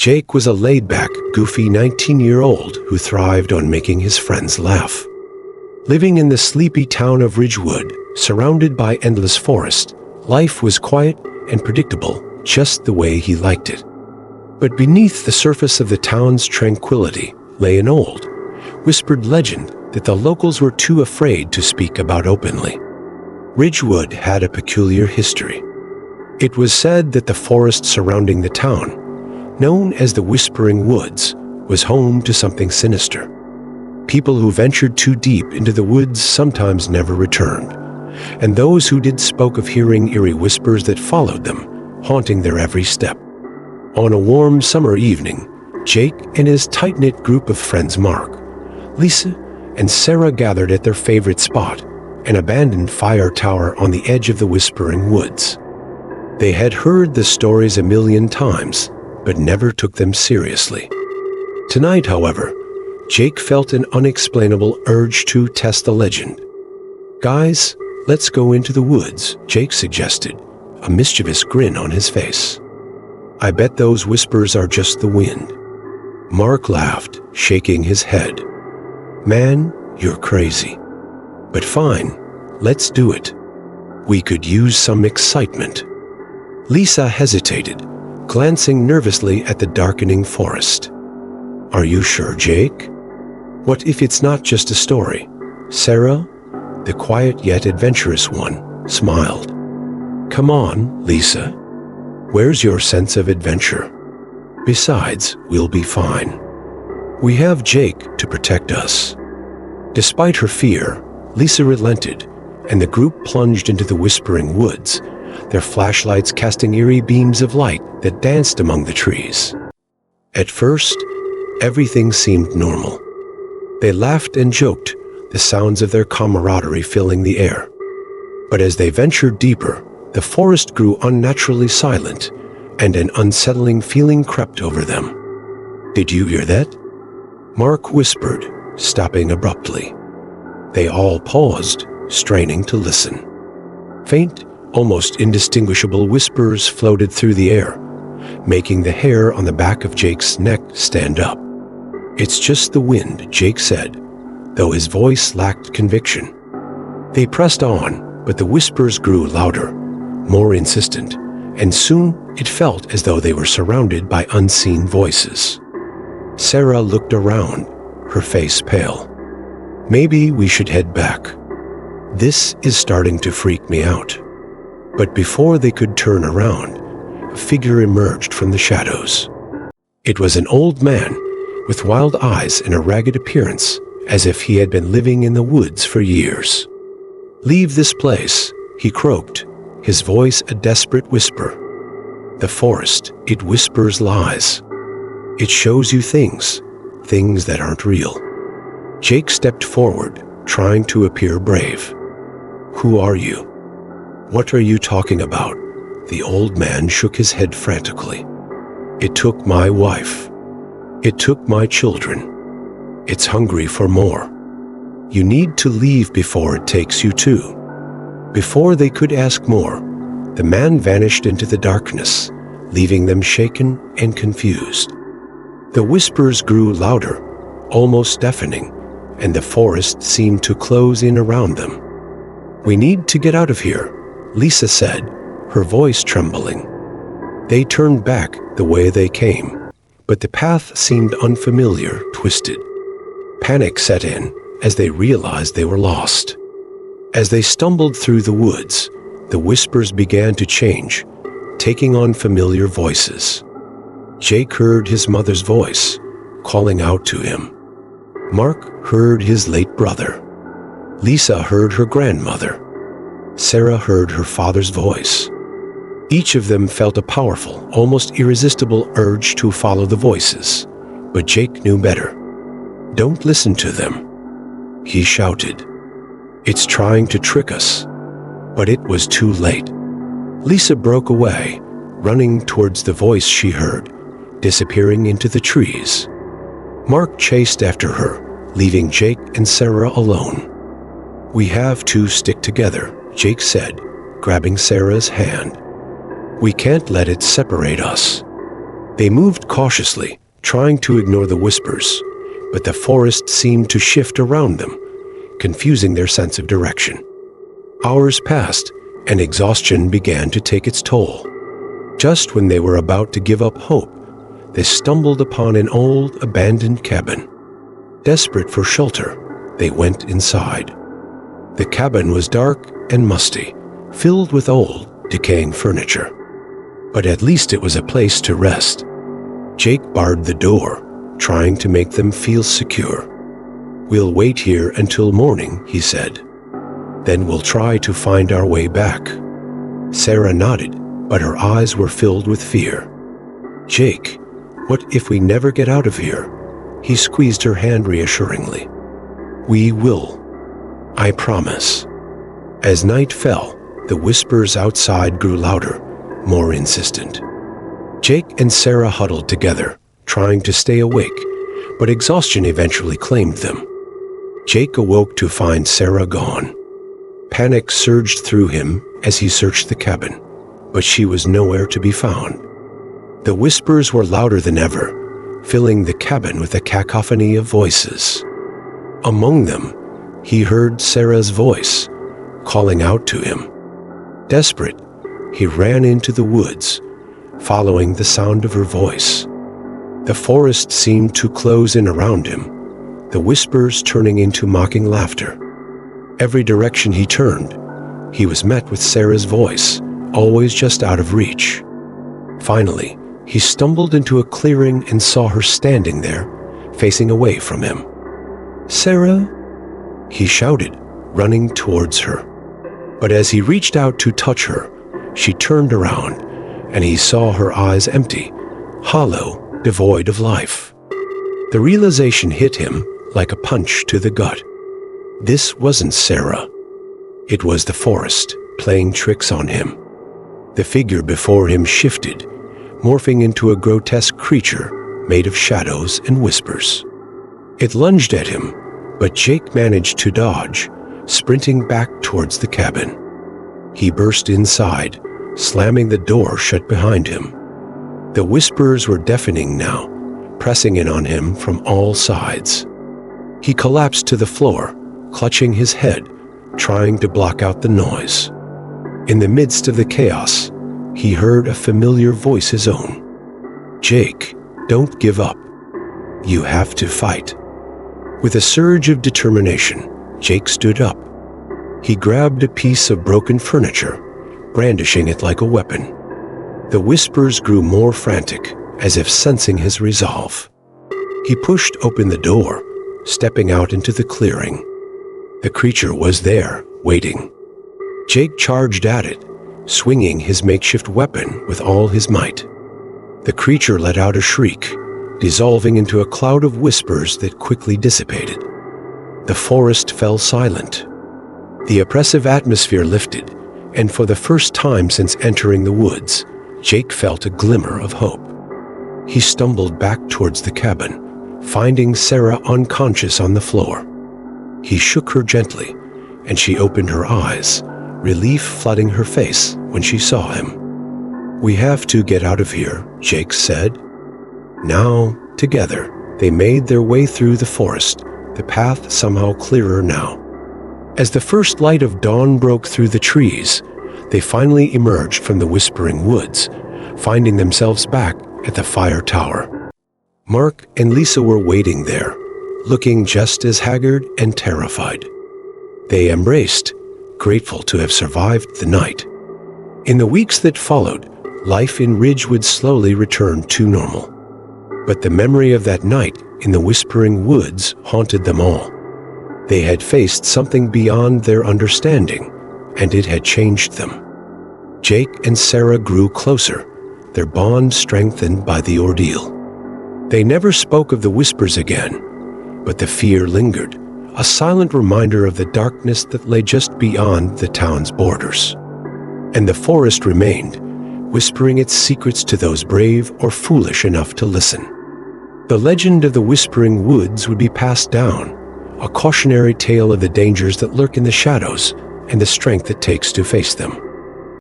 Jake was a laid-back, goofy 19-year-old who thrived on making his friends laugh. Living in the sleepy town of Ridgewood, surrounded by endless forest, life was quiet and predictable, just the way he liked it. But beneath the surface of the town's tranquility lay an old, whispered legend that the locals were too afraid to speak about openly. Ridgewood had a peculiar history. It was said that the forest surrounding the town, known as the Whispering Woods, was home to something sinister. People who ventured too deep into the woods sometimes never returned, and those who did spoke of hearing eerie whispers that followed them, haunting their every step. On a warm summer evening, Jake and his tight-knit group of friends Mark, Lisa, and Sarah gathered at their favorite spot, an abandoned fire tower on the edge of the Whispering Woods. They had heard the stories a million times, but never took them seriously. Tonight, however, Jake felt an unexplainable urge to test the legend. "Guys, let's go into the woods," Jake suggested, a mischievous grin on his face. "I bet those whispers are just the wind." Mark laughed, shaking his head. "Man, you're crazy. But fine, let's do it. We could use some excitement." Lisa hesitated, glancing nervously at the darkening forest. "Are you sure, Jake? What if it's not just a story?" Sarah, the quiet yet adventurous one, smiled. "Come on, Lisa. Where's your sense of adventure? Besides, we'll be fine. We have Jake to protect us." Despite her fear, Lisa relented, and the group plunged into the Whispering Woods, their flashlights casting eerie beams of light that danced among the trees. At first, everything seemed normal. They laughed and joked, the sounds of their camaraderie filling the air. But as they ventured deeper, the forest grew unnaturally silent, and an unsettling feeling crept over them. "Did you hear that?" Mark whispered, stopping abruptly. They all paused, straining to listen. Faint, almost indistinguishable whispers floated through the air, making the hair on the back of Jake's neck stand up. "It's just the wind," Jake said, though his voice lacked conviction. They pressed on, but the whispers grew louder, more insistent, and soon it felt as though they were surrounded by unseen voices. Sarah looked around, her face pale. "Maybe we should head back. This is starting to freak me out." But before they could turn around, a figure emerged from the shadows. It was an old man, with wild eyes and a ragged appearance, as if he had been living in the woods for years. "Leave this place," he croaked, his voice a desperate whisper. "The forest, it whispers lies. It shows you things that aren't real." Jake stepped forward, trying to appear brave. "Who are you? What are you talking about?" The old man shook his head frantically. "It took my wife. It took my children. It's hungry for more. You need to leave before it takes you too." Before they could ask more, the man vanished into the darkness, leaving them shaken and confused. The whispers grew louder, almost deafening, and the forest seemed to close in around them. "We need to get out of here," Lisa said, her voice trembling. They turned back the way they came, but the path seemed unfamiliar, twisted. Panic set in as they realized they were lost. As they stumbled through the woods, the whispers began to change, taking on familiar voices. Jake heard his mother's voice, calling out to him. Mark heard his late brother. Lisa heard her grandmother. Sarah heard her father's voice. Each of them felt a powerful, almost irresistible urge to follow the voices, but Jake knew better. "Don't listen to them," he shouted. "It's trying to trick us." But it was too late. Lisa broke away, running towards the voice she heard, disappearing into the trees. Mark chased after her, leaving Jake and Sarah alone. "We have to stick together," Jake said, grabbing Sarah's hand. "We can't let it separate us." They moved cautiously, trying to ignore the whispers, but the forest seemed to shift around them, confusing their sense of direction. Hours passed, and exhaustion began to take its toll. Just when they were about to give up hope, they stumbled upon an old, abandoned cabin. Desperate for shelter, they went inside. The cabin was dark and musty, filled with old, decaying furniture. But at least it was a place to rest. Jake barred the door, trying to make them feel secure. "We'll wait here until morning," he said. "Then we'll try to find our way back." Sarah nodded, but her eyes were filled with fear. "Jake, what if we never get out of here?" He squeezed her hand reassuringly. "We will. I promise." As night fell, the whispers outside grew louder, more insistent. Jake and Sarah huddled together, trying to stay awake, but exhaustion eventually claimed them. Jake awoke to find Sarah gone. Panic surged through him as he searched the cabin, but she was nowhere to be found. The whispers were louder than ever, filling the cabin with a cacophony of voices. Among them, he heard Sarah's voice, calling out to him. Desperate, he ran into the woods, following the sound of her voice. The forest seemed to close in around him, the whispers turning into mocking laughter. Every direction he turned, he was met with Sarah's voice, always just out of reach. Finally, he stumbled into a clearing and saw her standing there, facing away from him. "Sarah?" he shouted, running towards her. But as he reached out to touch her, she turned around, and he saw her eyes empty, hollow, devoid of life. The realization hit him like a punch to the gut. This wasn't Sarah. It was the forest, playing tricks on him. The figure before him shifted, morphing into a grotesque creature made of shadows and whispers. It lunged at him, but Jake managed to dodge, sprinting back towards the cabin. He burst inside, slamming the door shut behind him. The whispers were deafening now, pressing in on him from all sides. He collapsed to the floor, clutching his head, trying to block out the noise. In the midst of the chaos, he heard a familiar voice his own. "Jake, don't give up. You have to fight." With a surge of determination, Jake stood up. He grabbed a piece of broken furniture, brandishing it like a weapon. The whispers grew more frantic, as if sensing his resolve. He pushed open the door, stepping out into the clearing. The creature was there, waiting. Jake charged at it, swinging his makeshift weapon with all his might. The creature let out a shriek, dissolving into a cloud of whispers that quickly dissipated. The forest fell silent. The oppressive atmosphere lifted, and for the first time since entering the woods, Jake felt a glimmer of hope. He stumbled back towards the cabin, finding Sarah unconscious on the floor. He shook her gently, and she opened her eyes, relief flooding her face when she saw him. "We have to get out of here," Jake said. Now, together, they made their way through the forest, the path somehow clearer now. As the first light of dawn broke through the trees, they finally emerged from the whispering woods, finding themselves back at the fire tower. Mark and Lisa were waiting there, looking just as haggard and terrified. They embraced, grateful to have survived the night. In the weeks that followed, life in Ridgewood slowly returned to normal. But the memory of that night in the whispering woods haunted them all. They had faced something beyond their understanding, and it had changed them. Jake and Sarah grew closer, their bond strengthened by the ordeal. They never spoke of the whispers again, but the fear lingered, a silent reminder of the darkness that lay just beyond the town's borders. And the forest remained, whispering its secrets to those brave or foolish enough to listen. The legend of the Whispering Woods would be passed down, a cautionary tale of the dangers that lurk in the shadows and the strength it takes to face them.